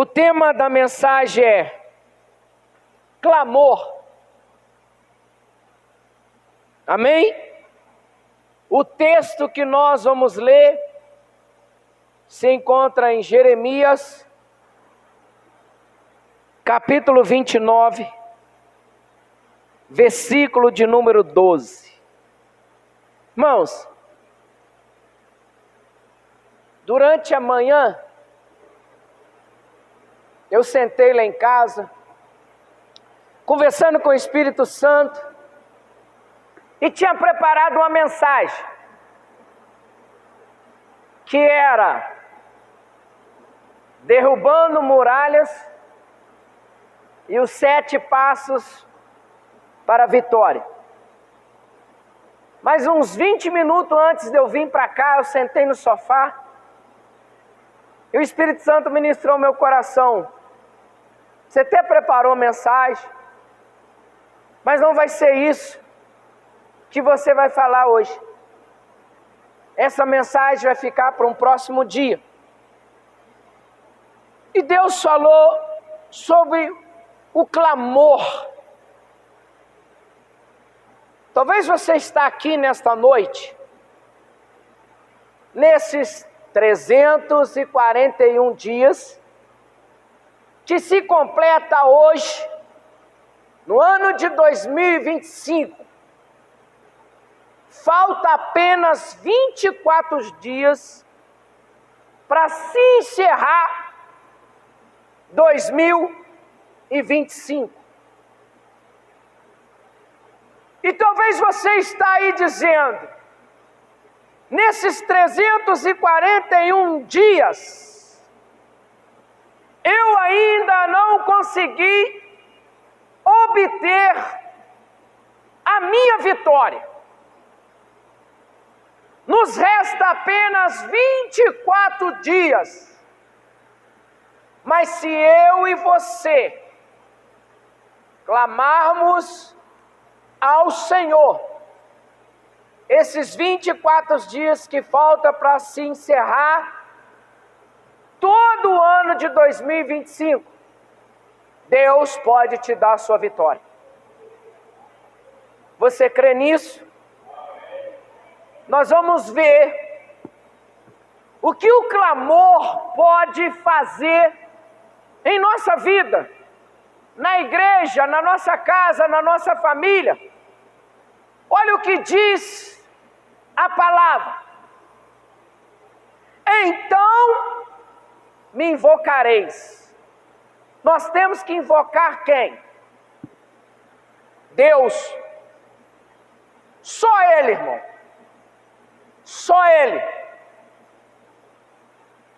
O tema da mensagem é clamor. Amém? O texto que nós vamos ler se encontra em Jeremias, capítulo 29, versículo de número 12. Irmãos, durante a manhã, eu sentei lá em casa, conversando com o Espírito Santo, e tinha preparado uma mensagem, que era derrubando muralhas e os 7 passos para a vitória. Mas uns 20 minutos antes de eu vir para cá, eu sentei no sofá, e o Espírito Santo ministrou meu coração. Você até preparou a mensagem, mas não vai ser isso que você vai falar hoje. Essa mensagem vai ficar para um próximo dia. E Deus falou sobre o clamor. Talvez você está aqui nesta noite, nesses 341 dias, que se completa hoje, no ano de 2025, falta apenas 24 dias para se encerrar 2025. E talvez você está aí dizendo, nesses 341 dias, eu ainda não consegui obter a minha vitória. Nos resta apenas 24 dias. Mas se eu e você clamarmos ao Senhor, esses 24 dias que falta para se encerrar todo o ano de 2025, Deus pode te dar a sua vitória. Você crê nisso? Nós vamos ver o que o clamor pode fazer em nossa vida, na igreja, na nossa casa, na nossa família. Olha o que diz a palavra. Então me invocareis. Nós temos que invocar quem? Deus. Só Ele, irmão. Só Ele.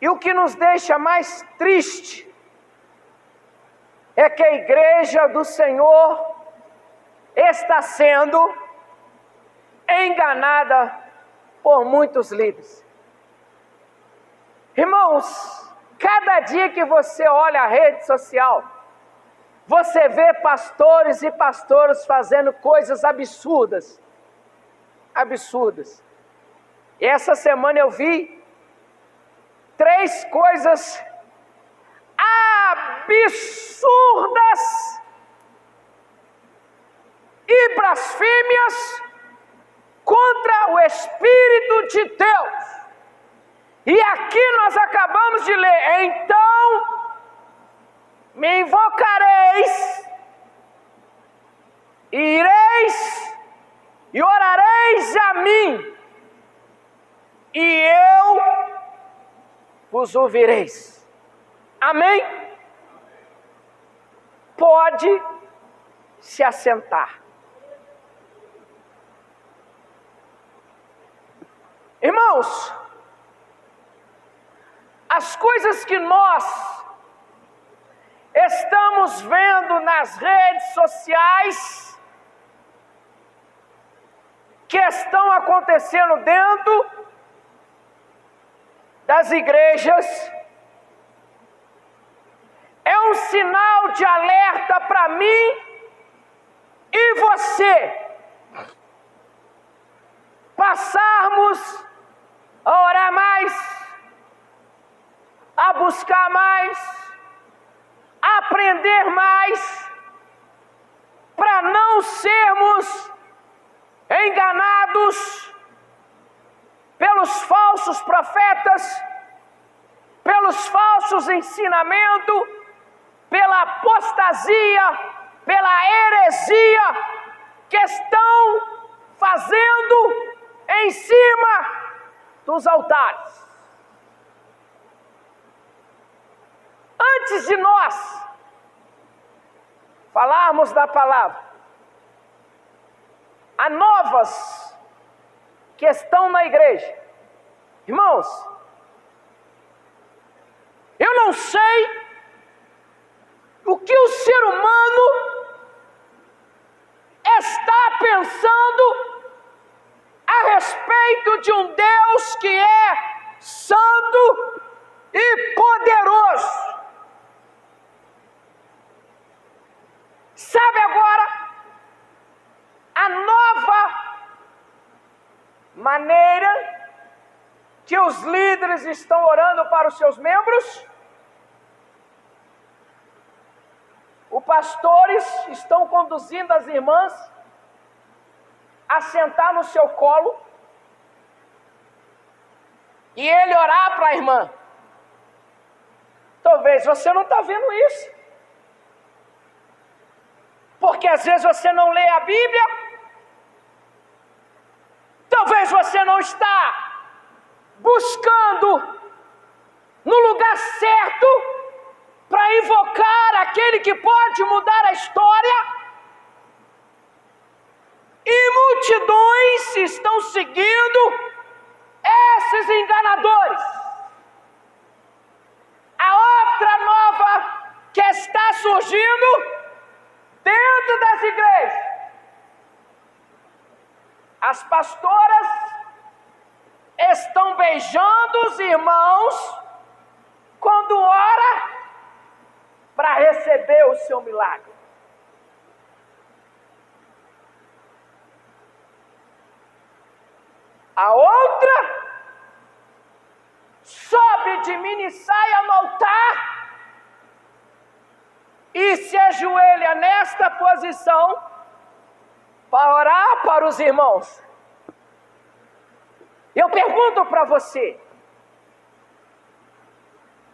E o que nos deixa mais triste é que a igreja do Senhor está sendo enganada por muitos líderes. Irmãos, cada dia que você olha a rede social, você vê pastores e pastoras fazendo coisas absurdas. Absurdas. E essa semana eu vi 3 coisas absurdas e blasfêmias contra o Espírito de Deus. E aqui nós acabamos de ler, então me invocareis, e ireis e orareis a mim, e eu vos ouvireis. Amém? Pode se assentar. Irmãos, as coisas que nós estamos vendo nas redes sociais, que estão acontecendo dentro das igrejas, é um sinal de alerta para mim e você passarmos a orar mais, a buscar mais, aprender mais, para não sermos enganados pelos falsos profetas, pelos falsos ensinamentos, pela apostasia, pela heresia que estão fazendo em cima dos altares. Antes de nós falarmos da palavra, há novas que estão na igreja. Irmãos, eu não sei o que o ser humano está pensando a respeito de um Deus que é santo e poderoso. Sabe agora a nova maneira que os líderes estão orando para os seus membros? Os pastores estão conduzindo as irmãs a sentar no seu colo e ele orar para a irmã. Talvez você não está vendo isso, porque às vezes você não lê a Bíblia, talvez você não está buscando no lugar certo para invocar aquele que pode mudar a história, e multidões estão seguindo esses enganadores. A outra nova que está surgindo dentro das igrejas: as pastoras estão beijando os irmãos quando ora para receber o seu milagre. A outra sobe de mini saia no altar e se ajoelha nesta posição para orar para os irmãos. Eu pergunto para você: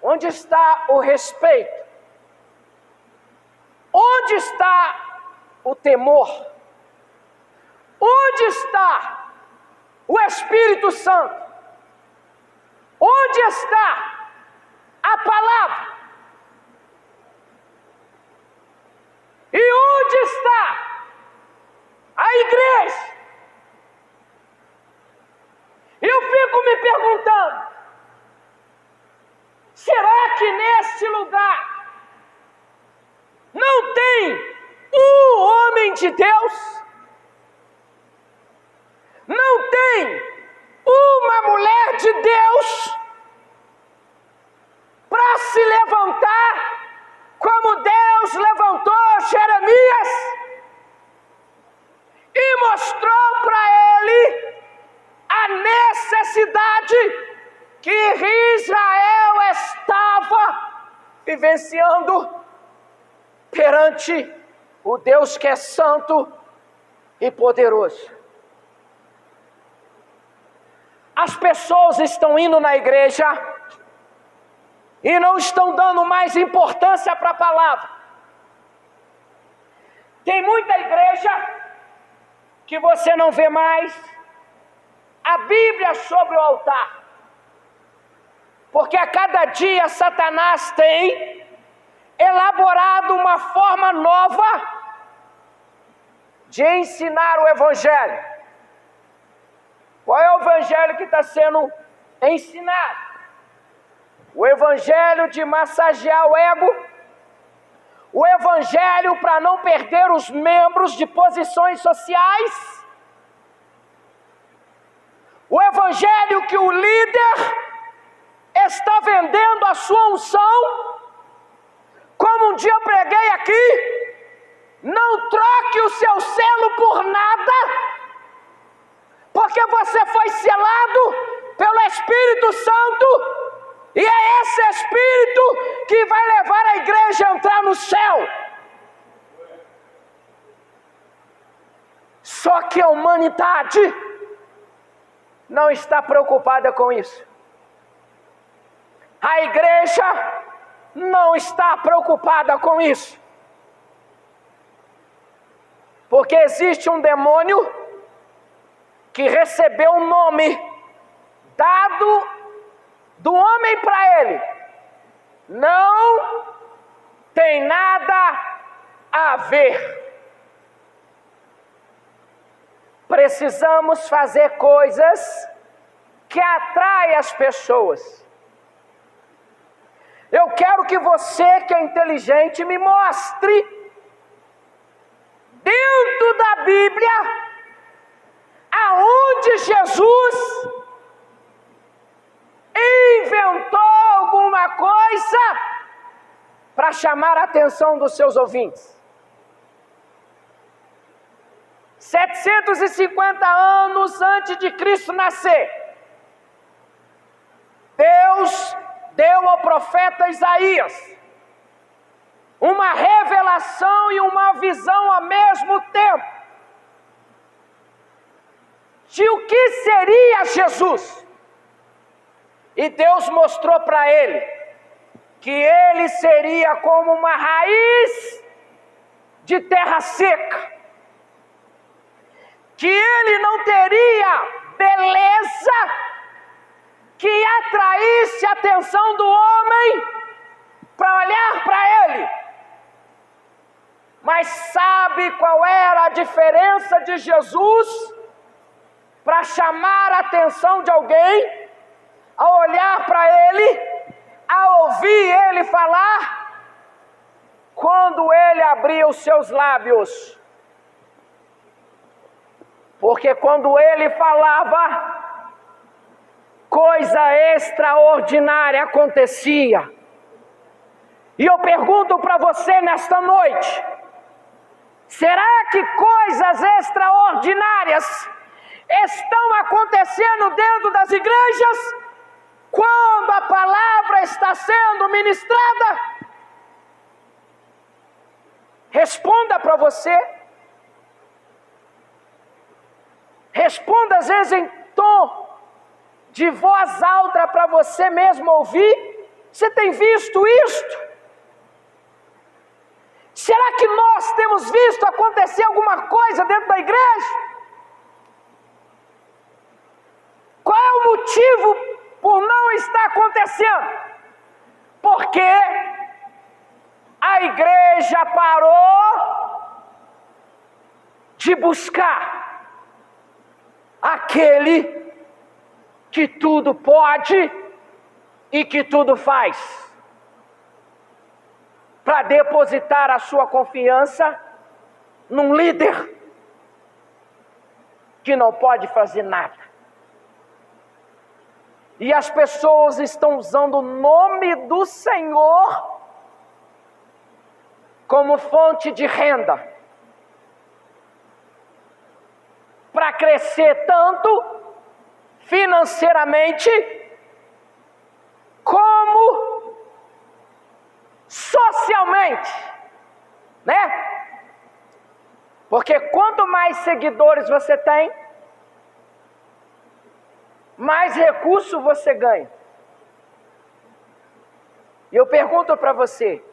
onde está o respeito? Onde está o temor? Onde está o Espírito Santo? Onde está a palavra? E onde está a igreja? Eu fico me perguntando: será que neste lugar não tem um homem de Deus? Não tem uma mulher de Deus para se levantar como Deus levantou Jeremias e mostrou para ele a necessidade que Israel estava vivenciando perante o Deus que é santo e poderoso. As pessoas estão indo na igreja e não estão dando mais importância para a palavra. Tem muita igreja que você não vê mais a Bíblia sobre o altar, porque a cada dia Satanás tem elaborado uma forma nova de ensinar o Evangelho. Qual é o Evangelho que está sendo ensinado? O Evangelho de massagear o ego, o Evangelho para não perder os membros de posições sociais, o Evangelho que o líder está vendendo a sua unção, como um dia eu preguei aqui: não troque o seu selo por nada, porque você foi selado pelo Espírito Santo, e é esse Espírito que vai levar a igreja a entrar no céu. Só que a humanidade não está preocupada com isso. A igreja não está preocupada com isso. Porque existe um demônio que recebeu um nome dado do homem para ele. Não tem nada a ver. Precisamos fazer coisas que atraem as pessoas. Eu quero que você, que é inteligente, me mostre dentro da Bíblia aonde Jesus inventou alguma coisa para chamar a atenção dos seus ouvintes. 750 anos antes de Cristo nascer, Deus deu ao profeta Isaías uma revelação e uma visão ao mesmo tempo de o que seria Jesus. E Deus mostrou para ele que ele seria como uma raiz de terra seca, que ele não teria beleza que atraísse a atenção do homem para olhar para ele. Mas sabe qual era a diferença de Jesus para chamar a atenção de alguém? Ao olhar para ele, a ouvir ele falar, quando ele abria os seus lábios. Porque quando ele falava, coisa extraordinária acontecia. E eu pergunto para você nesta noite, será que coisas extraordinárias estão acontecendo dentro das igrejas quando a palavra está sendo ministrada? Responda para você. Responda às vezes em tom de voz alta para você mesmo ouvir. Você tem visto isto? Será que nós temos visto acontecer alguma coisa dentro da igreja? Qual é o motivo por não estar acontecendo? Porque a igreja parou de buscar aquele que tudo pode e que tudo faz, para depositar a sua confiança num líder que não pode fazer nada. E as pessoas estão usando o nome do Senhor como fonte de renda, para crescer tanto financeiramente como socialmente, né? Porque quanto mais seguidores você tem, mais recurso você ganha. E eu pergunto para você,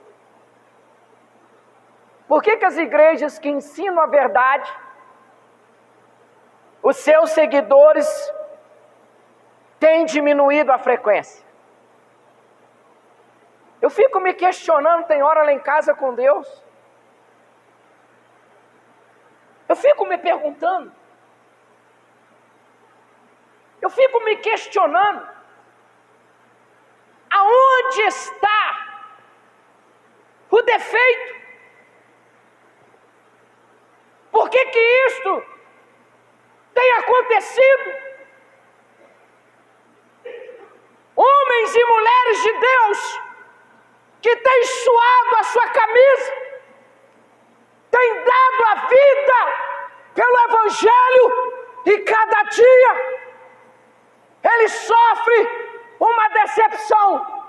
por que as igrejas que ensinam a verdade, os seus seguidores têm diminuído a frequência? Eu fico me questionando, tem hora lá em casa com Deus. Eu fico me perguntando. Eu fico me questionando. Aonde está o defeito? Por que isto tem acontecido? Homens e mulheres de Deus que têm suado a sua camisa, têm dado a vida pelo Evangelho, e cada dia ele sofre uma decepção.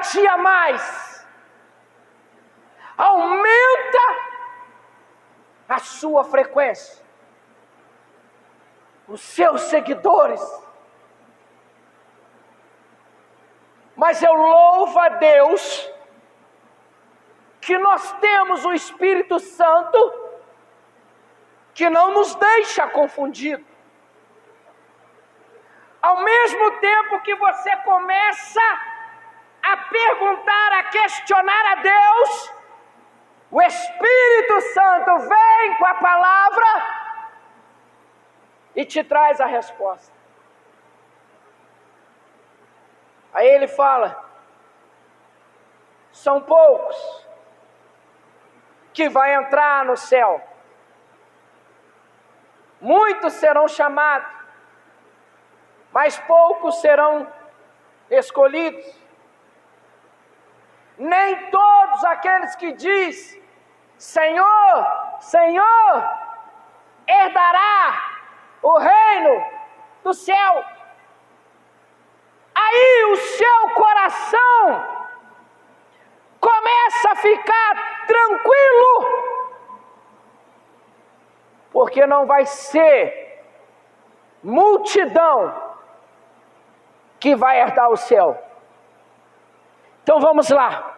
dia mais aumenta a sua frequência, os seus seguidores. Mas eu louvo a Deus que nós temos o Espírito Santo que não nos deixa confundido. Ao mesmo tempo que você começa a perguntar, a questionar a Deus, o Espírito Santo vem com a palavra e te traz a resposta. Aí ele fala: são poucos que vão entrar no céu. Muitos serão chamados, mas poucos serão escolhidos. Nem todos aqueles que diz Senhor, Senhor, herdará o reino do céu. Aí o seu coração começa a ficar tranquilo, porque não vai ser multidão que vai herdar o céu. Então vamos lá.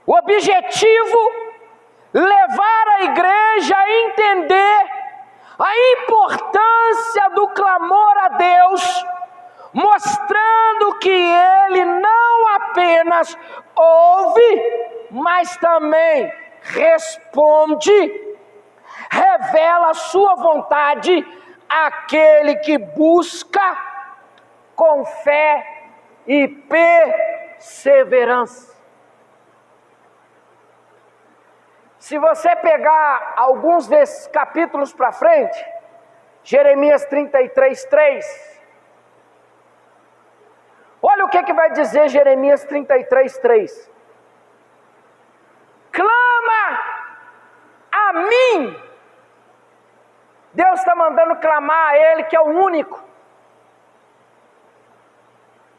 O objetivo: levar a igreja a entender a importância do clamor a Deus, mostrando que Ele não apenas ouve, mas também responde, revela a sua vontade àquele que busca com fé e perseverança. Se você pegar alguns desses capítulos para frente, Jeremias 33:3, olha o que vai dizer Jeremias 33:3. Clama a mim. Deus está mandando clamar a Ele, que é o único,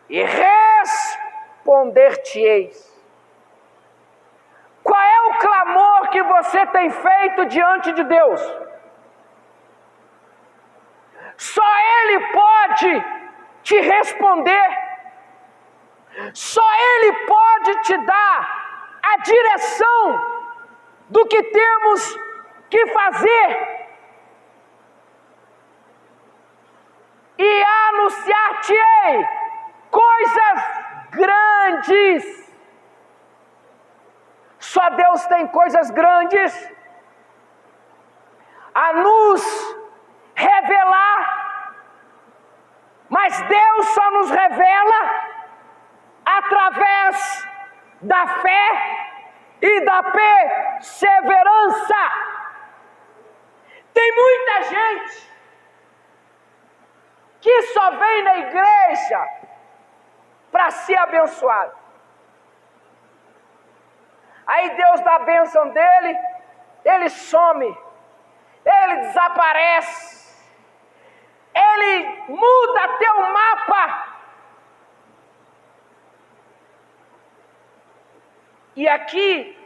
e responder-te-eis. Qual é o clamor que você tem feito diante de Deus? Só Ele pode te responder. Só Ele pode te dar a direção do que temos que fazer. E anunciar-te-ei coisas grandes. Só Deus tem coisas grandes a nos revelar, mas Deus só nos revela através da fé e da perseverança. Tem muita gente que só vem na igreja para ser abençoado. Aí Deus dá a bênção dele, ele some, ele desaparece, ele muda até o mapa. E aqui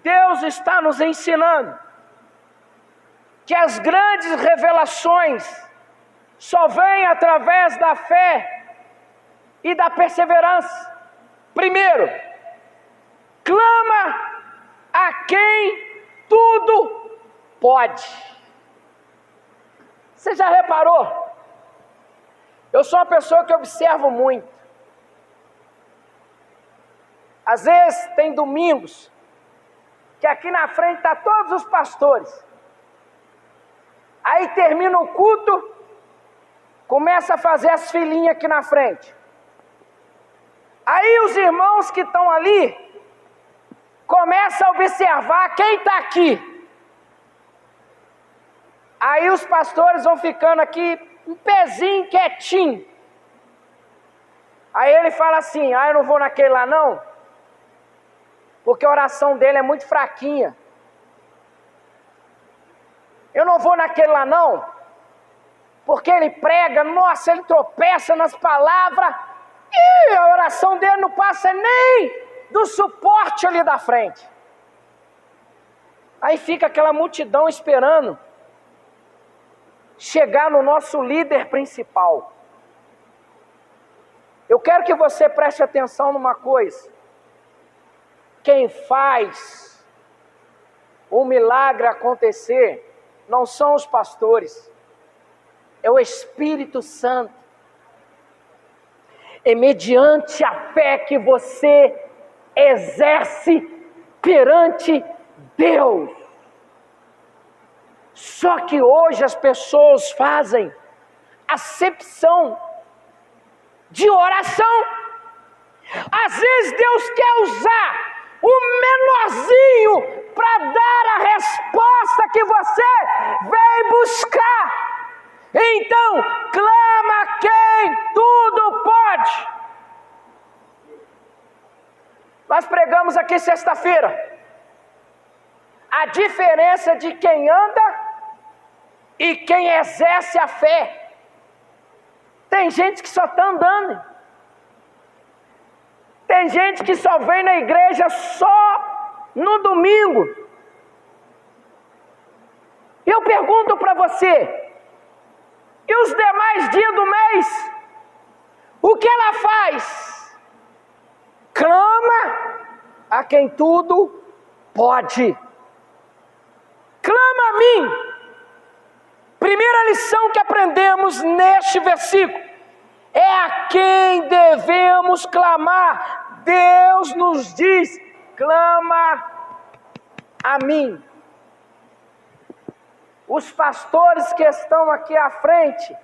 Deus está nos ensinando que as grandes revelações só vêm através da fé e da perseverança. Primeiro, clama a quem tudo pode. Você já reparou? Eu sou uma pessoa que observo muito. Às vezes tem domingos que aqui na frente estão todos os pastores. Aí termina o culto, começa a fazer as filinhas aqui na frente. Aí os irmãos que estão ali começam a observar quem está aqui. Aí os pastores vão ficando aqui um pezinho quietinho. Aí ele fala assim: eu não vou naquele lá não, porque a oração dele é muito fraquinha. Eu não vou naquele lá não, porque ele prega, nossa, ele tropeça nas palavras, E a oração dele não passa nem do suporte ali da frente. Aí fica aquela multidão esperando chegar no nosso líder principal. Eu quero que você preste atenção numa coisa. Quem faz o milagre acontecer não são os pastores, é o Espírito Santo. É mediante a fé que você exerce perante Deus. Só que hoje as pessoas fazem acepção de oração. Às vezes Deus quer usar o menorzinho para dar a resposta que você veio buscar. Então, clama quem tudo pode. Nós pregamos aqui sexta-feira a diferença de quem anda e quem exerce a fé. Tem gente que só está andando. Tem gente que só vem na igreja só no domingo. Eu pergunto para você, e os demais dias do mês? O que ela faz? Clama a quem tudo pode. Clama a mim. Primeira lição que aprendemos neste versículo é a quem devemos clamar. Deus nos diz: clama a mim. Os pastores que estão aqui à frente,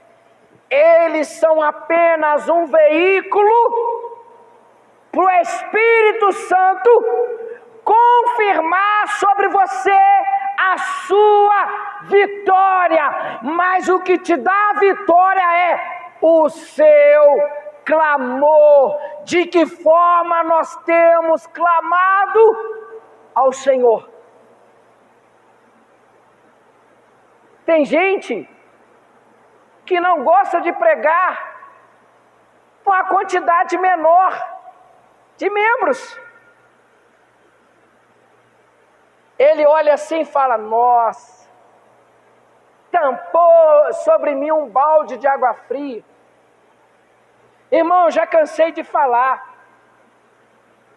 eles são apenas um veículo para o Espírito Santo confirmar sobre você a sua vitória. Mas o que te dá a vitória é o seu clamor. De que forma nós temos clamado ao Senhor? Tem gente que não gosta de pregar com a quantidade menor de membros. Ele olha assim e fala: nossa, tampou sobre mim um balde de água fria. Irmão, já cansei de falar.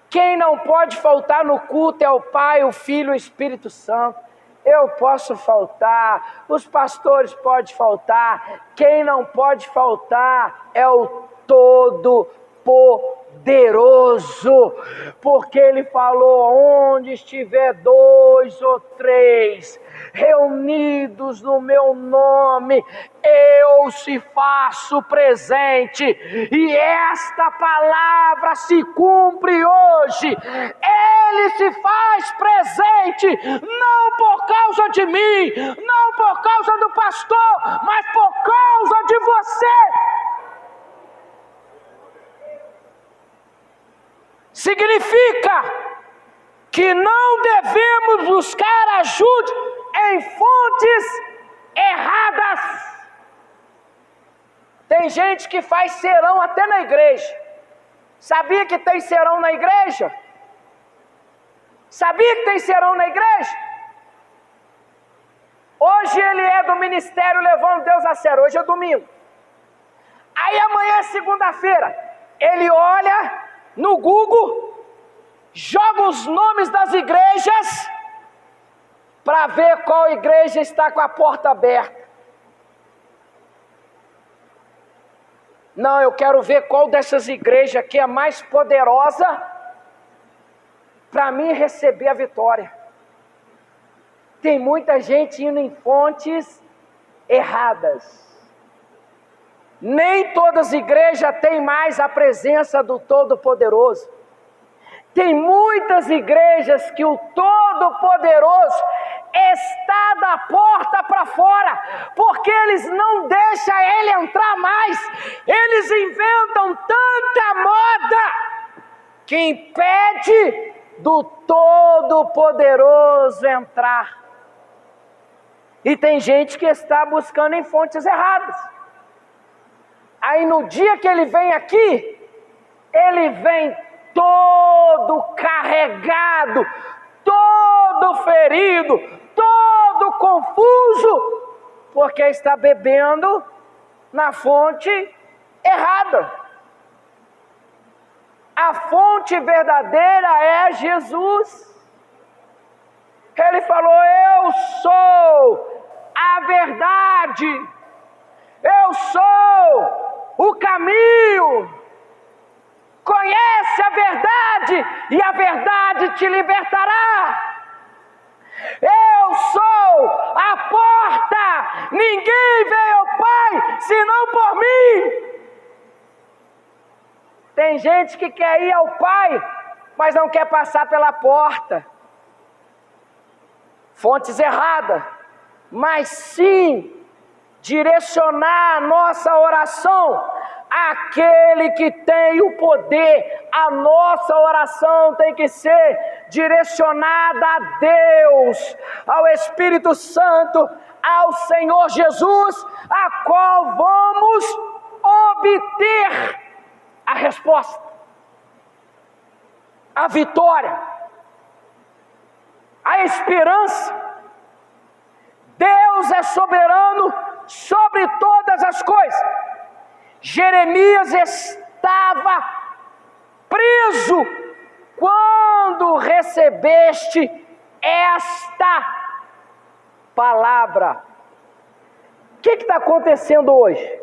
Quem não pode faltar no culto é o Pai, o Filho e o Espírito Santo. Eu posso faltar, os pastores podem faltar, quem não pode faltar é o Todo-Poderoso, porque Ele falou: onde estiver 2 ou 3 reunidos no meu nome, eu se faço presente. E esta palavra se cumpre hoje. Ele se faz presente, não por causa de mim, não por causa do pastor, mas por causa de você. Significa que não devemos buscar ajuda em fontes erradas. Tem gente que faz serão até na igreja. Sabia que tem serão na igreja? Sabia que tem serão na igreja? Hoje ele é do ministério levando Deus a sério. Hoje é domingo. Aí amanhã é segunda-feira. Ele olha no Google, joga os nomes das igrejas para ver qual igreja está com a porta aberta. Não, eu quero ver qual dessas igrejas aqui é mais poderosa para mim receber a vitória. Tem muita gente indo em fontes erradas. Nem todas as igrejas têm mais a presença do Todo-Poderoso. Tem muitas igrejas que o Todo-Poderoso está da porta para fora, porque eles não deixam ele entrar mais. Eles inventam tanta moda que impede do Todo-Poderoso entrar. E tem gente que está buscando em fontes erradas. Aí no dia que ele vem aqui, ele vem todo carregado, todo ferido, todo confuso, porque está bebendo na fonte errada. A fonte verdadeira é Jesus. Ele falou: eu sou a verdade, eu sou o caminho. Conhece a verdade e a verdade te libertará. Eu sou a porta, ninguém vem ao Pai senão por mim. Tem gente que quer ir ao Pai, mas não quer passar pela porta. Fontes erradas, mas sim direcionar a nossa oração àquele que tem o poder. A nossa oração tem que ser direcionada a Deus, ao Espírito Santo, ao Senhor Jesus, a qual vamos obter a resposta, a vitória, a esperança. Deus é soberano sobre todas as coisas. Jeremias estava preso quando recebeste esta palavra. O que está acontecendo hoje?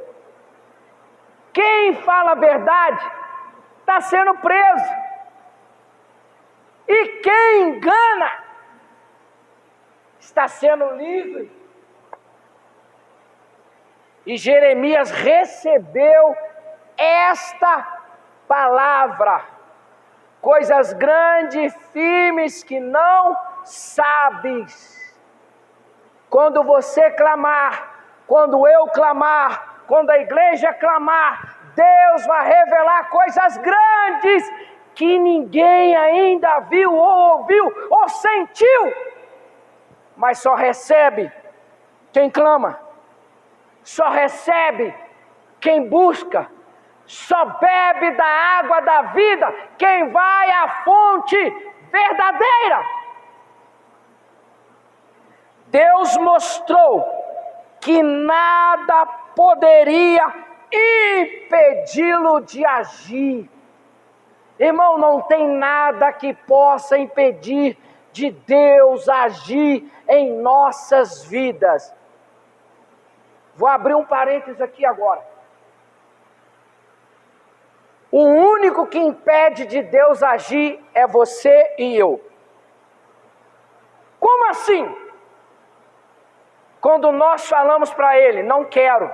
Quem fala a verdade está sendo preso. E quem engana está sendo livre. E Jeremias recebeu esta palavra: coisas grandes e firmes que não sabes. Quando você clamar, quando eu clamar, quando a igreja clamar, Deus vai revelar coisas grandes que ninguém ainda viu, ou ouviu, ou sentiu. Mas só recebe quem clama, só recebe quem busca, só bebe da água da vida quem vai à fonte verdadeira. Deus mostrou que nada poderia impedi-lo de agir. Irmão, não tem nada que possa impedir de Deus agir em nossas vidas. Vou abrir um parênteses aqui agora. O único que impede de Deus agir é você e eu. Como assim? Quando nós falamos para Ele: não quero,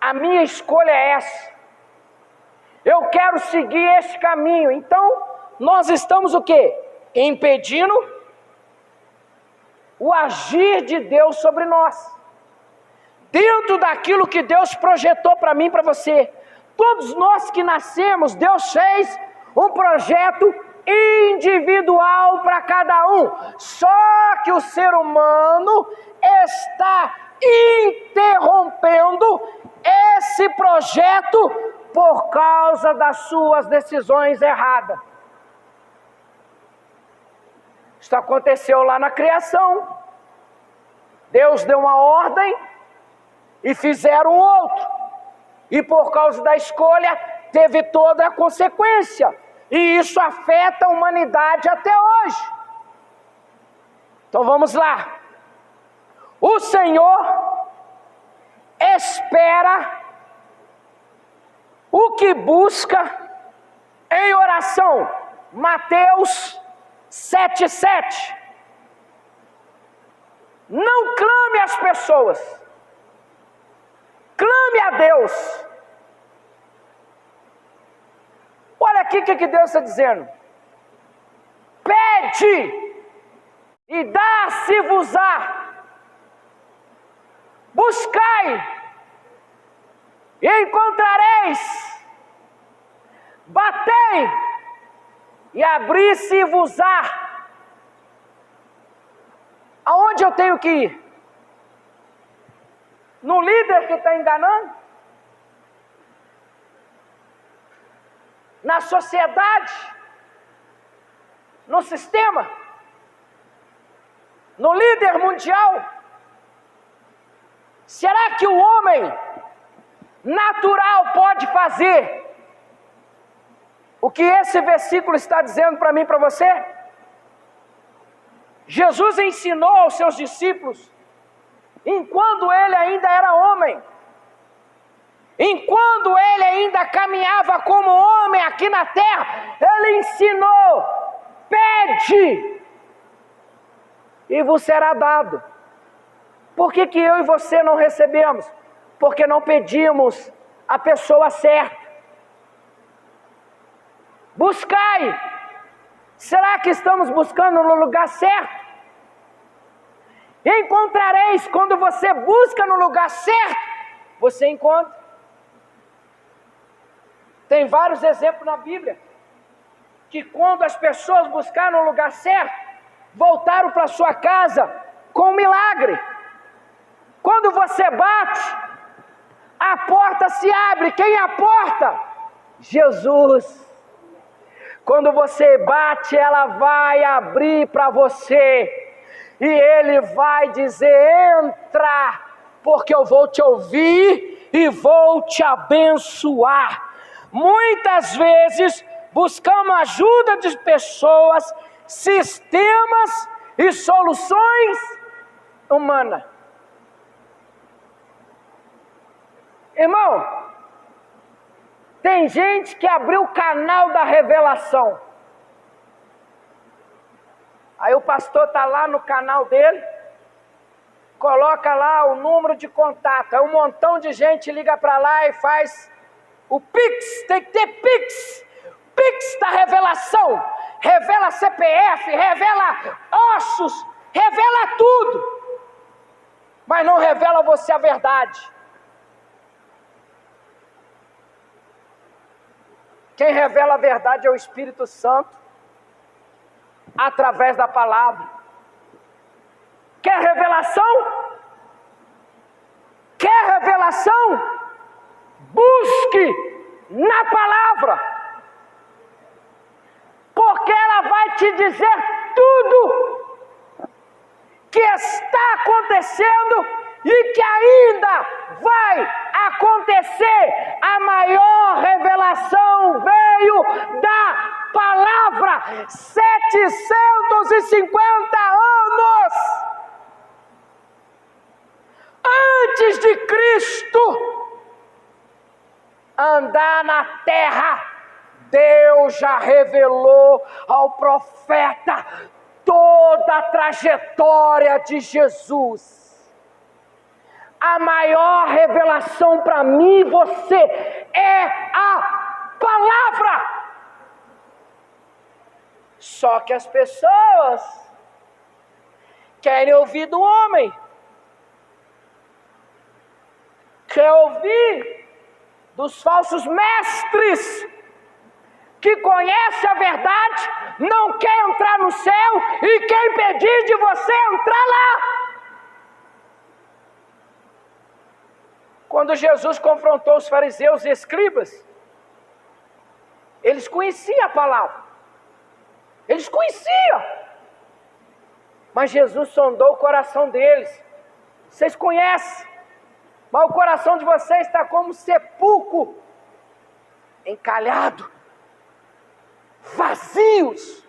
a minha escolha é essa, eu quero seguir este caminho. Então, nós estamos o quê? Impedindo o agir de Deus sobre nós. Dentro daquilo que Deus projetou para mim e para você. Todos nós que nascemos, Deus fez um projeto individual para cada um. Só que o ser humano está interrompendo esse projeto por causa das suas decisões erradas. Isso aconteceu lá na criação. Deus deu uma ordem e fizeram outro. E por causa da escolha, teve toda a consequência. E isso afeta a humanidade até hoje. Então vamos lá. O Senhor espera o que busca em oração. Mateus 7,7. Não clame às pessoas, clame a Deus. Olha aqui o que Deus está dizendo: pede e dá-se-vos-á, buscai e encontrareis, batei e abrir-se-vos-á. Aonde eu tenho que ir? No líder que está enganando? na sociedade, no sistema, no líder mundial? Será que o homem natural pode fazer o que esse versículo está dizendo para mim e para você? Jesus ensinou aos seus discípulos, enquanto ele ainda era homem, enquanto ele ainda caminhava como homem aqui na terra, ele ensinou: pede e vos será dado. Por que eu e você não recebemos? Porque não pedimos a pessoa certa. Buscai. Será que estamos buscando no lugar certo? Encontrareis. Quando você busca no lugar certo, você encontra. Tem vários exemplos na Bíblia que quando as pessoas buscaram no lugar certo, voltaram para sua casa com um milagre. Quando você bate, a porta se abre. Quem é a porta? Jesus. Quando você bate, ela vai abrir para você. E ele vai dizer: entra, porque eu vou te ouvir e vou te abençoar. Muitas vezes buscamos ajuda de pessoas, sistemas e soluções humanas. Irmão, tem gente que abriu o canal da revelação. Aí o pastor está lá no canal dele, coloca lá o número de contato. Aí um montão de gente liga para lá e faz o Pix. Tem que ter Pix. Pix da revelação. Revela CPF, revela ossos, revela tudo. Mas não revela você a verdade. Quem revela a verdade é o Espírito Santo, através da palavra. Quer revelação? Quer revelação? Busque na palavra, porque ela vai te dizer tudo que está acontecendo e que ainda vai acontecer. A maior revelação veio da palavra. 750 anos antes de Cristo andar na terra, Deus já revelou ao profeta toda a trajetória de Jesus. A maior revelação para mim e você é a palavra. Só que as pessoas querem ouvir do homem, quer ouvir dos falsos mestres, que conhece a verdade, não quer entrar no céu e quer impedir de você entrar lá. Quando Jesus confrontou os fariseus e escribas, eles conheciam a palavra, eles conheciam, mas Jesus sondou o coração deles. Vocês conhecem, mas o coração de vocês está como sepulcro, encalhado, vazios.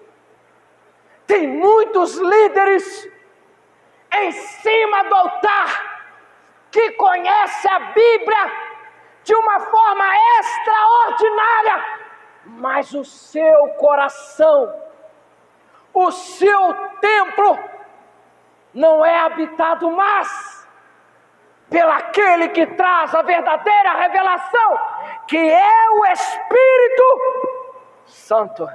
Tem muitos líderes em cima do altar que conhece a Bíblia de uma forma extraordinária, mas o seu coração, o seu templo não é habitado mais pelaquele que traz a verdadeira revelação, que é o Espírito Santo.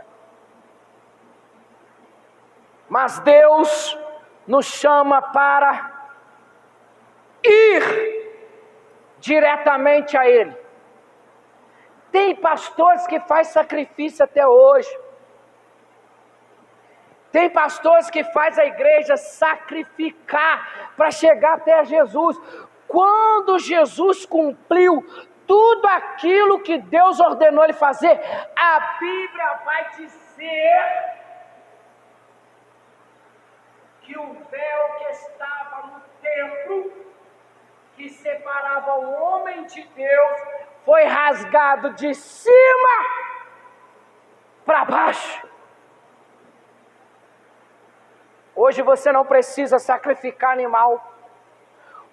Mas Deus nos chama para ir diretamente a Ele. Tem pastores que fazem sacrifício até hoje. Tem pastores que fazem a igreja sacrificar para chegar até Jesus. Quando Jesus cumpriu tudo aquilo que Deus ordenou ele fazer, a Bíblia vai dizer que o véu que estava no templo, que separava o homem de Deus, foi rasgado de cima para baixo. Hoje você não precisa sacrificar animal.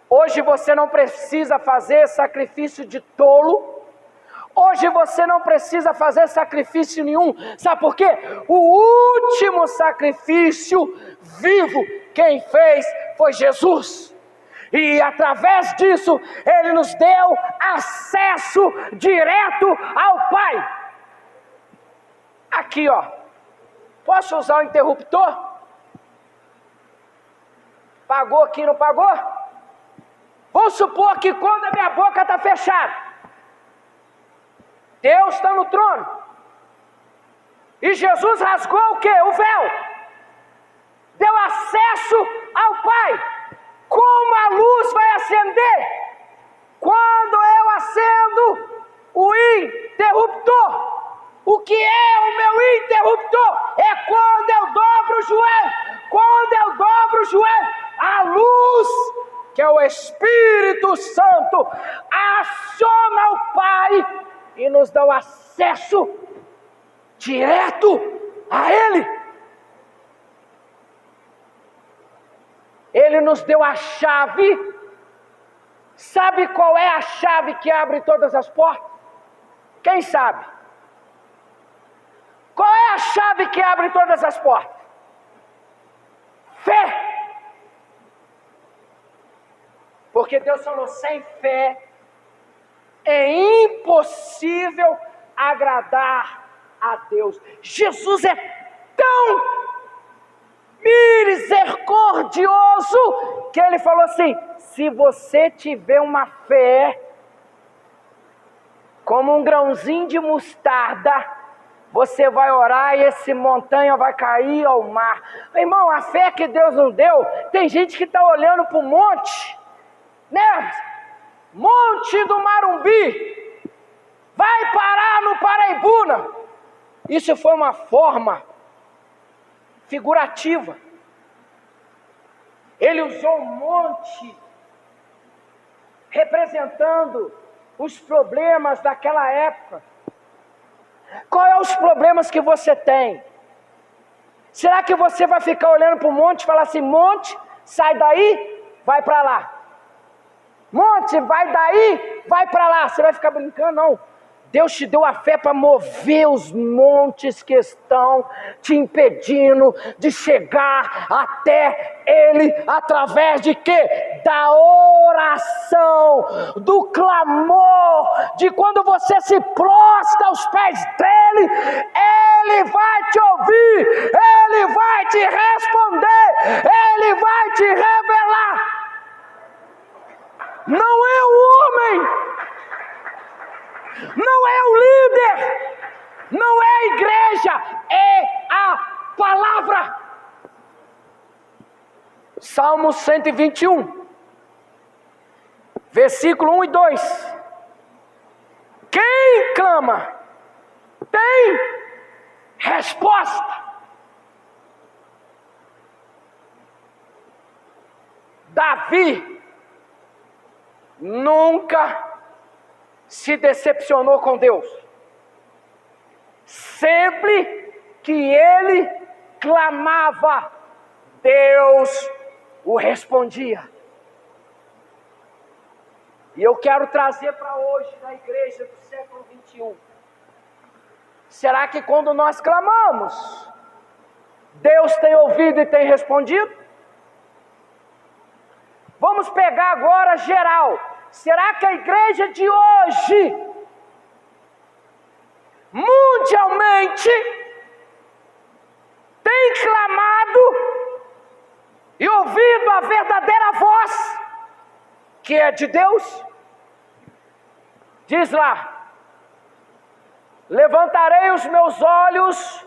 Hoje você não precisa fazer sacrifício de tolo. Hoje você não precisa fazer sacrifício nenhum. Sabe por quê? O último sacrifício vivo, quem fez foi Jesus. E através disso, Ele nos deu acesso direto ao Pai. Aqui, ó. Posso usar o interruptor? Pagou aqui, não pagou? Vamos supor que quando a minha boca está fechada, Deus está no trono. E Jesus rasgou o quê? O véu. Deu acesso ao Pai. Como a luz vai acender? Quando eu acendo o interruptor. O que é o meu interruptor? É quando eu dobro o joelho. Quando eu dobro o joelho, a luz, que é o Espírito Santo, aciona o Pai e nos dá o acesso direto a Ele. Ele nos deu a chave. Sabe qual é a chave que abre todas as portas? Quem sabe? Qual é a chave que abre todas as portas? Fé. Porque Deus falou, sem fé é impossível agradar a Deus. Jesus é tão misericordioso que Ele falou assim, se você tiver uma fé como um grãozinho de mostarda, você vai orar e esse montanha vai cair ao mar. Meu irmão, a fé que Deus nos deu, tem gente que está olhando para o monte, né? Monte do Marumbi, vai parar no Paraibuna. Isso foi uma forma figurativa. Ele usou um monte representando os problemas daquela época. Qual é os problemas que você tem? Será que você vai ficar olhando para o monte e falar assim, monte, sai daí, vai para lá. Monte, vai daí, vai para lá. Você vai ficar brincando? Não. Deus te deu a fé para mover os montes que estão te impedindo de chegar até Ele, através de quê? Da oração, do clamor, de quando você se prostra aos pés dEle, Ele vai te ouvir, Ele vai te responder, Ele vai te revelar. Não é o homem, não é o líder, não é a igreja, é a palavra. Salmo 121, versículo 1 e 2. Quem clama tem resposta. Davi nunca se decepcionou com Deus. Sempre que ele clamava, Deus o respondia. E eu quero trazer para hoje, na igreja do século 21. Será que quando nós clamamos, Deus tem ouvido e tem respondido? Vamos pegar agora geral. Será que a igreja de hoje, mundialmente, tem clamado e ouvido a verdadeira voz que é de Deus? Diz lá, levantarei os meus olhos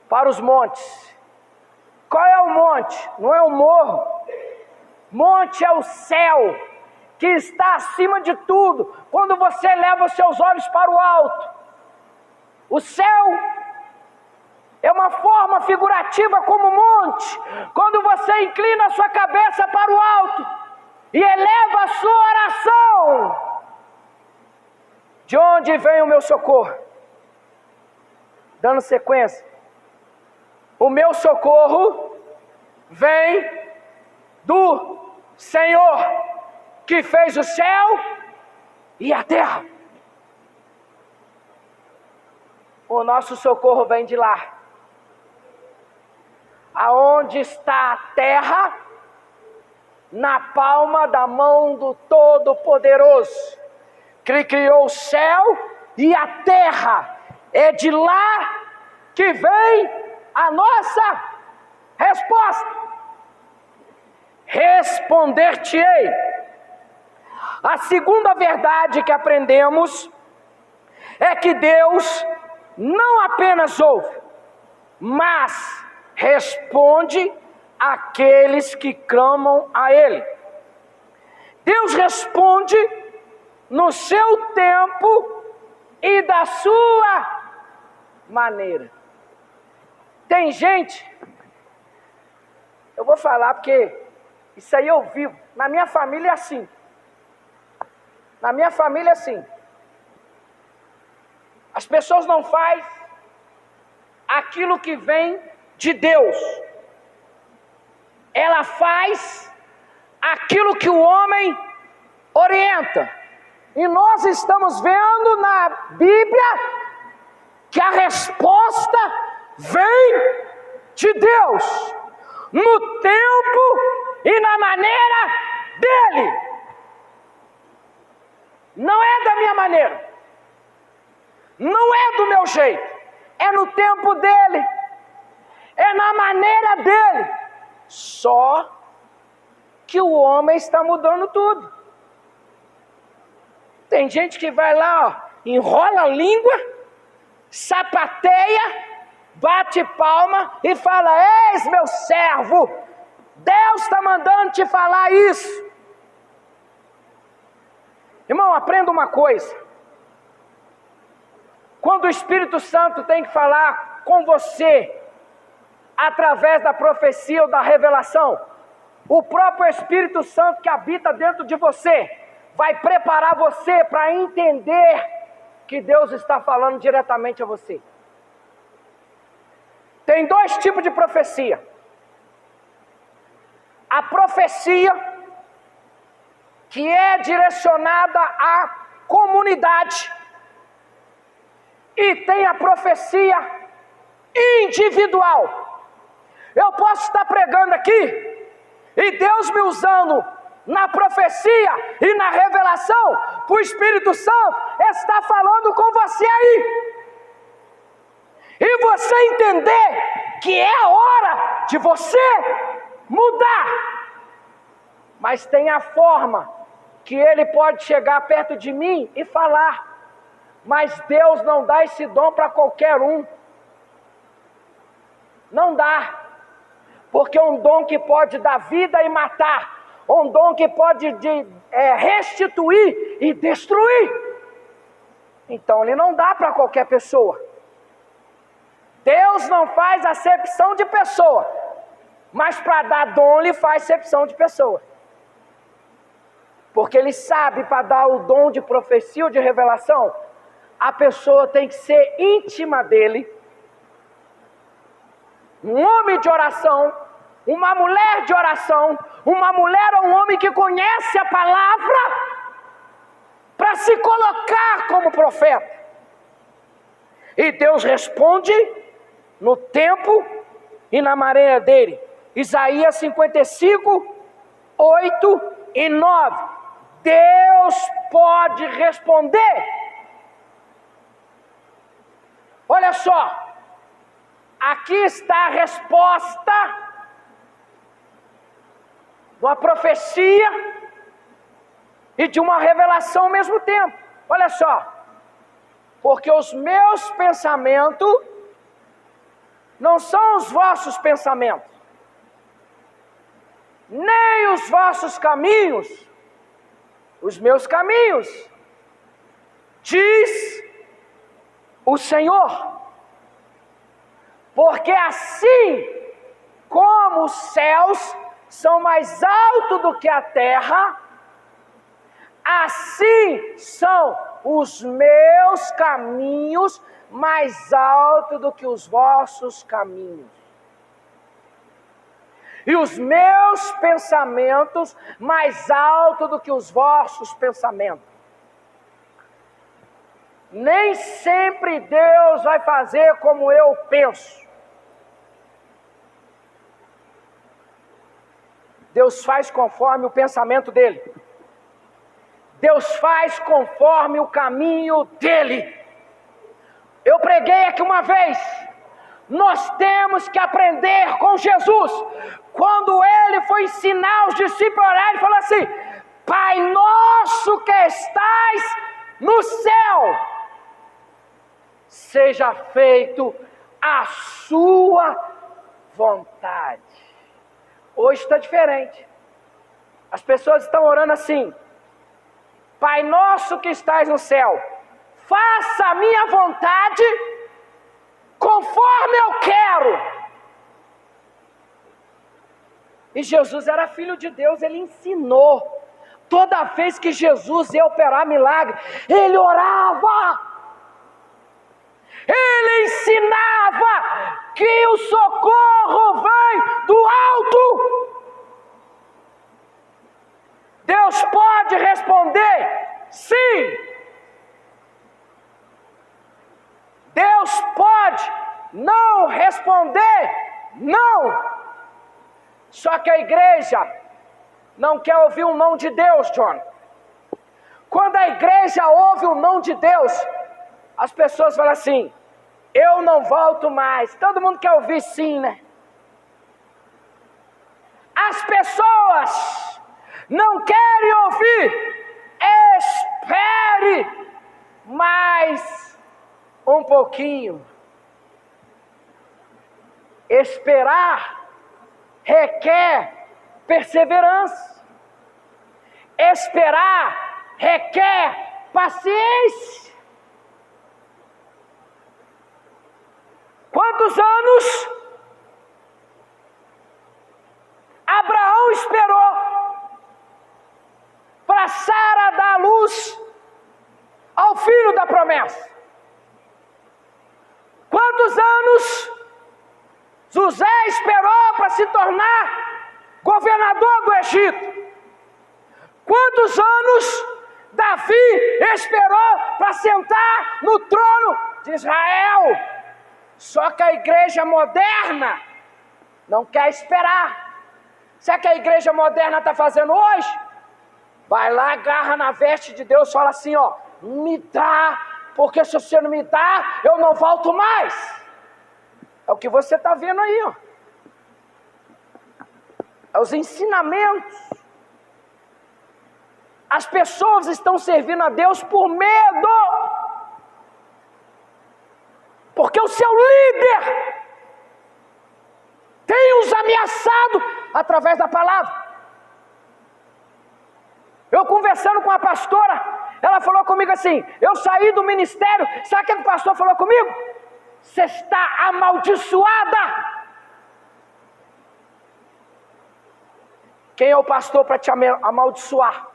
para os montes. Qual é o monte? Não é o morro. Monte é o céu, que está acima de tudo, quando você leva os seus olhos para o alto. O céu é uma forma figurativa como monte, quando você inclina a sua cabeça para o alto e eleva a sua oração. De onde vem o meu socorro? Dando sequência. O meu socorro vem do Senhor, que fez o céu e a terra. O nosso socorro vem de lá. Aonde está a terra? Na palma da mão do Todo-Poderoso, que criou o céu e a terra. É de lá que vem a nossa resposta. Responder-te-ei. A segunda verdade que aprendemos é que Deus não apenas ouve, mas responde àqueles que clamam a Ele. Deus responde no seu tempo e da sua maneira. Tem gente, eu vou falar porque isso aí eu vivo, na minha família é assim. Na minha família é assim. As pessoas não fazem aquilo que vem de Deus. Ela faz aquilo que o homem orienta. E nós estamos vendo na Bíblia que a resposta vem de Deus, no tempo e na maneira dele. Não é da minha maneira, não é do meu jeito, é no tempo dele, é na maneira dele. Só que o homem está mudando tudo. Tem gente que vai lá, ó, enrola a língua, sapateia, bate palma e fala: eis meu servo, Deus está mandando te falar isso. Irmão, aprenda uma coisa. Quando o Espírito Santo tem que falar com você, através da profecia ou da revelação, o próprio Espírito Santo que habita dentro de você, vai preparar você para entender que Deus está falando diretamente a você. Tem dois tipos de profecia. A profecia que é direcionada à comunidade, e tem a profecia individual. Eu posso estar pregando aqui e Deus me usando na profecia e na revelação, o Espírito Santo está falando com você aí, e você entender que é a hora de você mudar. Mas tem a forma que Ele pode chegar perto de mim e falar. Mas Deus não dá esse dom para qualquer um. Não dá. Porque é um dom que pode dar vida e matar. Um dom que pode restituir e destruir. Então Ele não dá para qualquer pessoa. Deus não faz acepção de pessoa. Mas para dar dom, Ele faz acepção de pessoa. Porque Ele sabe, para dar o dom de profecia ou de revelação, a pessoa tem que ser íntima dele, um homem de oração, uma mulher de oração, uma mulher ou um homem que conhece a palavra, para se colocar como profeta. E Deus responde no tempo e na maneira dele. Isaías 55, 8 e 9. Deus pode responder. Olha só, aqui está a resposta de uma profecia e de uma revelação ao mesmo tempo. Olha só, porque os meus pensamentos não são os vossos pensamentos, nem os vossos caminhos os meus caminhos, diz o Senhor. Porque assim como os céus são mais altos do que a terra, assim são os meus caminhos mais altos do que os vossos caminhos. E os meus pensamentos mais altos do que os vossos pensamentos. Nem sempre Deus vai fazer como eu penso. Deus faz conforme o pensamento dele. Deus faz conforme o caminho dele. Eu preguei aqui uma vez. Nós temos que aprender com Jesus. Quando ele foi ensinar os discípulos a orar, ele falou assim: Pai nosso que estais no céu, seja feito a sua vontade. Hoje está diferente. As pessoas estão orando assim: Pai nosso que estás no céu, faça a minha vontade conforme eu quero. E Jesus era filho de Deus, ele ensinou. Toda vez que Jesus ia operar milagre, ele orava. Ele ensinava que o socorro vem do alto. Deus pode responder sim. Deus pode não responder não. Só que a igreja não quer ouvir o não de Deus, John. Quando a igreja ouve o não de Deus, as pessoas falam assim: eu não volto mais. Todo mundo quer ouvir sim, né? As pessoas não querem ouvir espere mais um pouquinho. Esperar requer perseverança. Esperar requer paciência. Quantos anos Abraão esperou para Sara dar luz ao filho da promessa? Quantos anos José esperou para se tornar governador do Egito? Quantos anos Davi esperou para sentar no trono de Israel? Só que a igreja moderna não quer esperar. Sabe o que a igreja moderna está fazendo hoje? Vai lá, agarra na veste de Deus e fala assim, ó: me dá, porque se você não me dá, eu não volto mais. É o que você está vendo aí, ó. É os ensinamentos. As pessoas estão servindo a Deus por medo. Porque o seu líder tem os ameaçado através da palavra. Eu conversando com a pastora, ela falou comigo assim: eu saí do ministério, sabe o que o pastor falou comigo? Você está amaldiçoada. Quem é o pastor para te amaldiçoar?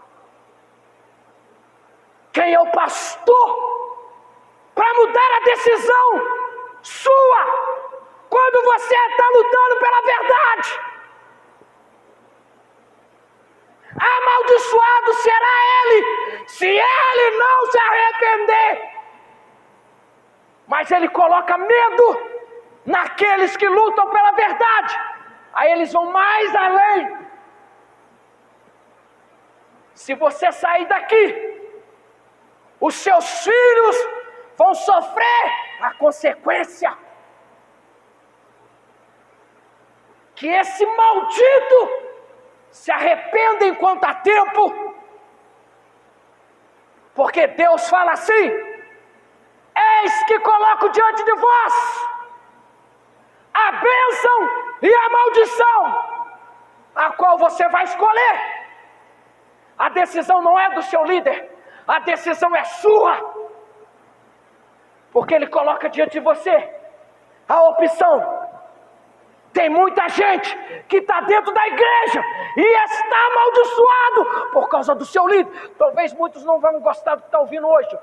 Quem é o pastor para mudar a decisão sua quando você está lutando pela verdade? Amaldiçoado será ele se ele não se arrepender. Mas ele coloca medo naqueles que lutam pela verdade. Aí eles vão mais além. Se você sair daqui, os seus filhos vão sofrer a consequência. Que esse maldito se arrependa enquanto há tempo. Porque Deus fala assim: eis que coloco diante de vós a bênção e a maldição, a qual você vai escolher. A decisão não é do seu líder, a decisão é sua. Porque ele coloca diante de você a opção. Tem muita gente que está dentro da igreja e está amaldiçoado por causa do seu líder. Talvez muitos não vão gostar do que está ouvindo hoje.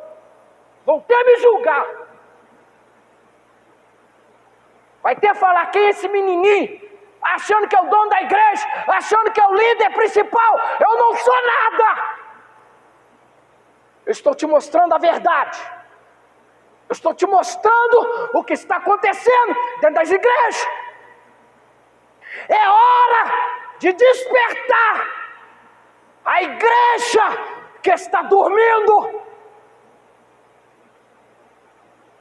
Vão até me julgar. Vai até falar quem é esse menininho, achando que é o dono da igreja, achando que é o líder principal. Eu não sou nada. Eu estou te mostrando a verdade. Eu estou te mostrando o que está acontecendo dentro das igrejas. É hora de despertar a igreja que está dormindo.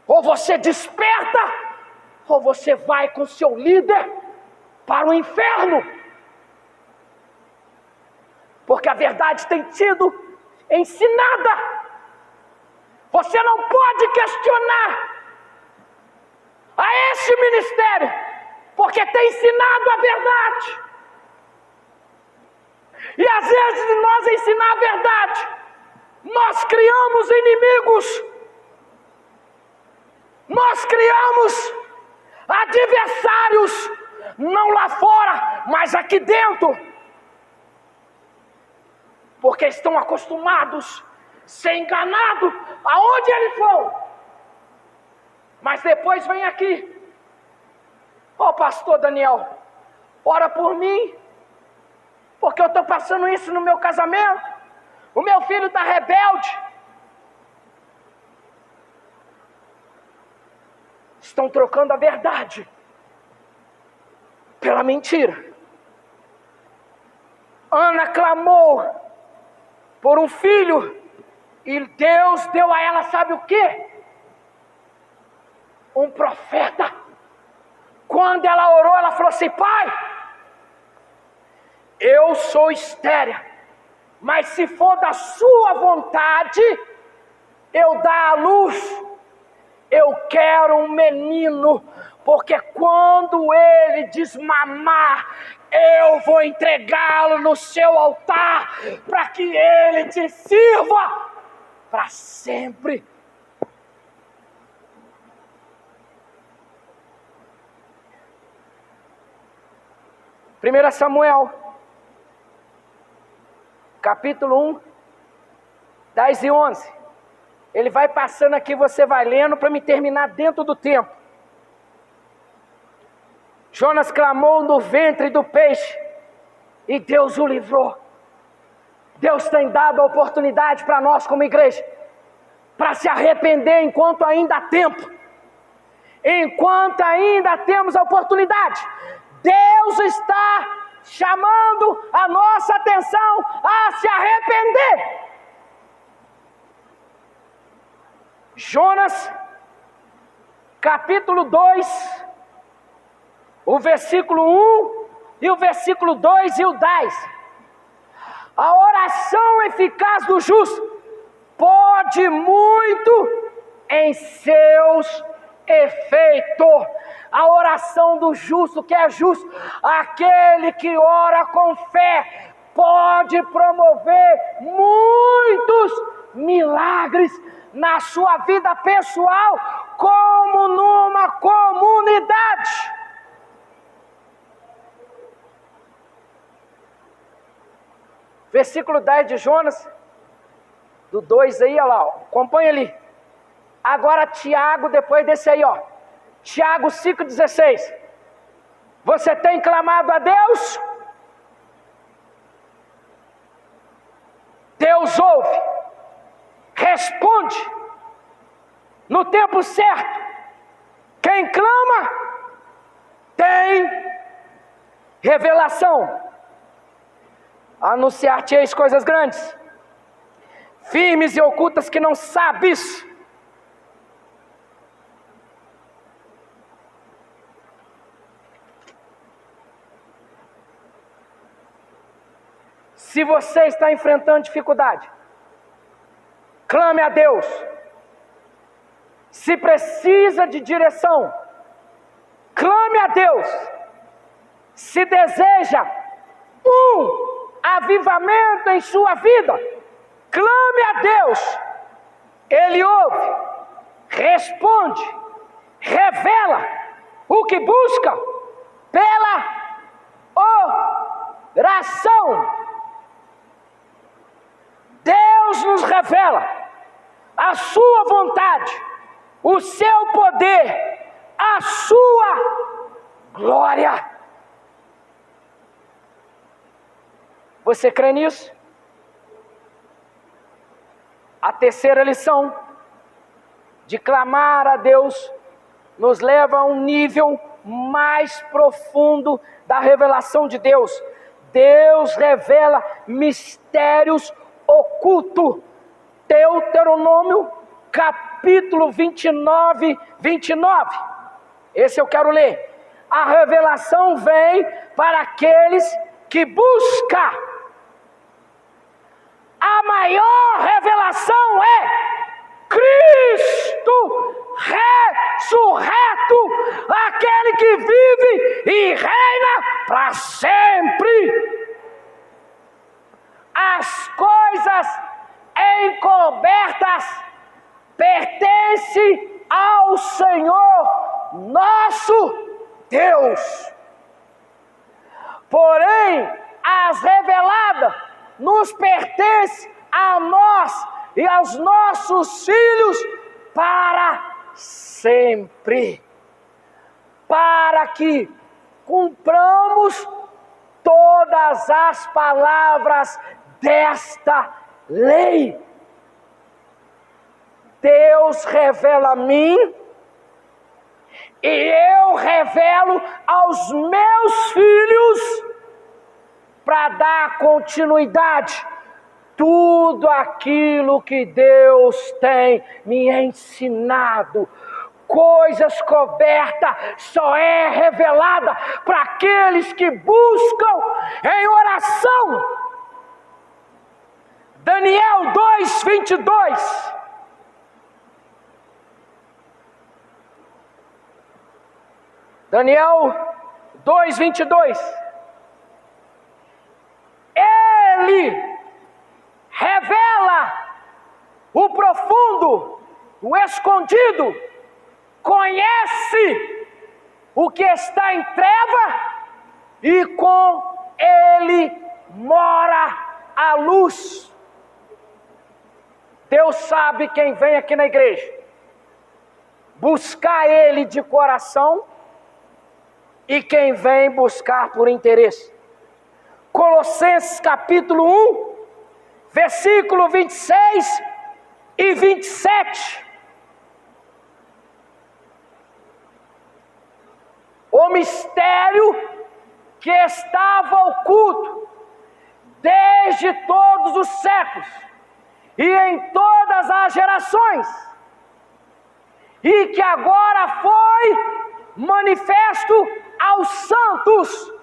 Ou você desperta, ou você vai com seu líder para o inferno. Porque a verdade tem sido ensinada. Você não pode questionar a este ministério, porque tem ensinado a verdade. E às vezes, de nós ensinar a verdade, nós criamos inimigos. Nós criamos adversários, não lá fora, mas aqui dentro. Porque estão acostumados a ser enganados aonde eles vão. Mas depois vem aqui. Ô pastor Daniel, ora por mim, porque eu estou passando isso no meu casamento. O meu filho está rebelde. Estão trocando a verdade pela mentira. Ana clamou por um filho e Deus deu a ela, sabe o quê? Um profeta. Quando ela orou, ela falou assim: pai, eu sou estéril, mas se for da sua vontade eu dar à luz, eu quero um menino, porque quando ele desmamar, eu vou entregá-lo no seu altar, para que ele te sirva para sempre. Primeira Samuel, capítulo 1, 10 e 11. Ele vai passando aqui, você vai lendo para me terminar dentro do tempo. Jonas clamou no ventre do peixe e Deus o livrou. Deus tem dado a oportunidade para nós como igreja, para se arrepender enquanto ainda há tempo. Enquanto ainda temos a oportunidade, Deus está chamando a nossa atenção a se arrepender. Jonas, capítulo 2, o versículo 1 e o versículo 2 e o 10. A oração eficaz do justo pode muito em seus efeitos. A oração do justo, que é justo, aquele que ora com fé, pode promover muitos milagres na sua vida pessoal, como numa comunidade. Versículo 10 de Jonas, do 2 aí, olha lá, ó, acompanha ali. Agora Tiago, depois desse aí, ó, Tiago 5,16. Você tem clamado a Deus? Deus ouve, responde no tempo certo. Quem clama tem revelação. Anunciar-te-eis coisas grandes, firmes e ocultas que não sabes. Se você está enfrentando dificuldade, clame a Deus. Se precisa de direção, clame a Deus. Se deseja avivamento em sua vida. Clame a Deus, Ele ouve, responde, revela o que busca pela oração. Deus nos revela a sua vontade, o seu poder, a sua glória. Você crê nisso? A terceira lição de clamar a Deus nos leva a um nível mais profundo da revelação de Deus. Deus revela mistérios ocultos. Deuteronômio capítulo 29. Esse eu quero ler. A revelação vem para aqueles que buscam. A maior revelação é Cristo ressurreto, aquele que vive e reina para sempre. As coisas encobertas pertencem ao Senhor nosso Deus. Porém, as reveladas nos pertencem a nós e aos nossos filhos para sempre, para que cumpramos todas as palavras desta lei. Deus revela a mim e eu revelo aos meus filhos para dar continuidade tudo aquilo que Deus tem me ensinado. Coisas cobertas só é revelada para aqueles que buscam em oração. Daniel 2:22. Daniel 2:22. Ele revela o profundo, o escondido, conhece o que está em treva e com ele mora a luz. Deus sabe quem vem aqui na igreja buscar ele de coração e quem vem buscar por interesse. Colossenses capítulo 1, versículo 26 e 27. O mistério que estava oculto desde todos os séculos e em todas as gerações, e que agora foi manifesto aos santos,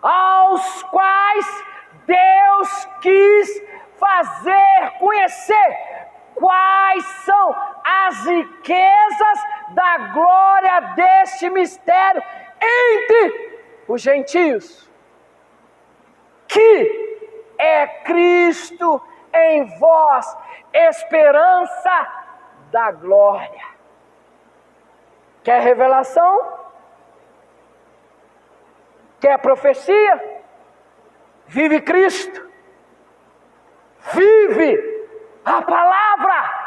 aos quais Deus quis fazer conhecer quais são as riquezas da glória deste mistério entre os gentios, que é Cristo em vós, esperança da glória. Quer revelação? Quer profecia? Vive Cristo. Vive a palavra.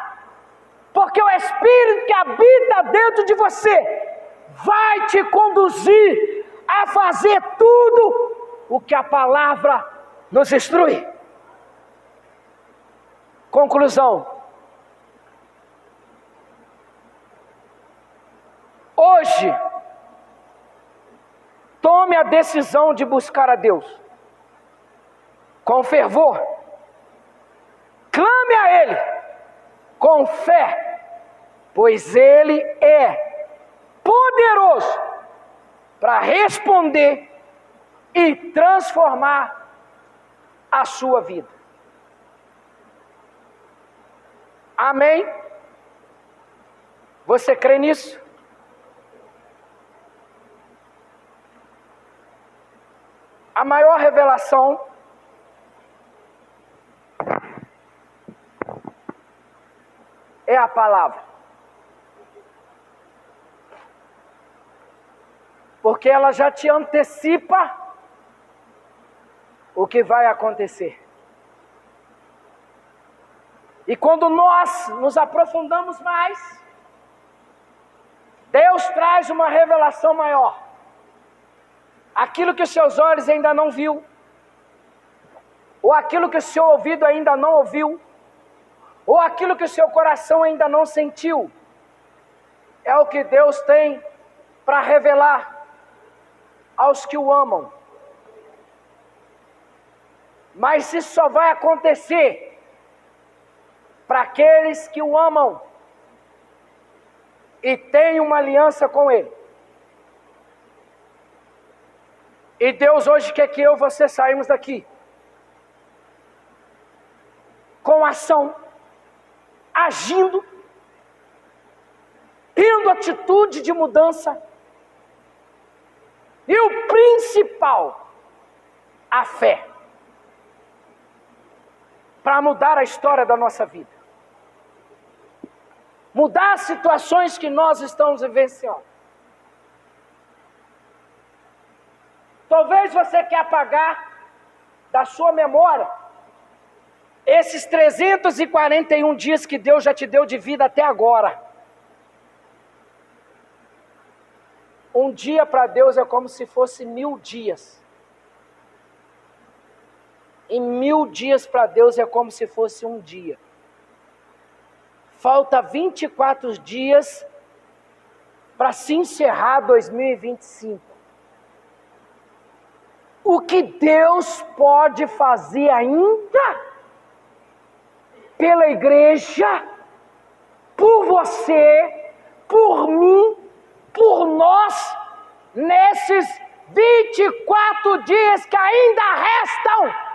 Porque o Espírito que habita dentro de você vai te conduzir a fazer tudo o que a palavra nos instrui. Conclusão. Hoje, tome a decisão de buscar a Deus com fervor. Clame a Ele com fé, pois Ele é poderoso para responder e transformar a sua vida. Amém? Você crê nisso? a maior revelação é a palavra. Porque ela já te antecipa o que vai acontecer. E quando nós nos aprofundamos mais, Deus traz uma revelação maior. Aquilo que os seus olhos ainda não viu, ou aquilo que o seu ouvido ainda não ouviu, ou aquilo que o seu coração ainda não sentiu, é o que Deus tem para revelar aos que o amam. Mas isso só vai acontecer para aqueles que o amam e têm uma aliança com Ele. E Deus hoje quer que eu e você saímos daqui com ação, agindo, tendo atitude de mudança. E o principal, a fé, para mudar a história da nossa vida. Mudar as situações que nós estamos vivenciando. Talvez você quer apagar da sua memória esses 341 dias que Deus já te deu de vida até agora. Um dia para Deus é como se fosse 1000 dias. E 1000 dias para Deus é como se fosse um dia. Falta 24 dias para se encerrar 2025. O que Deus pode fazer ainda pela igreja, por você, por mim, por nós, nesses 24 dias que ainda restam.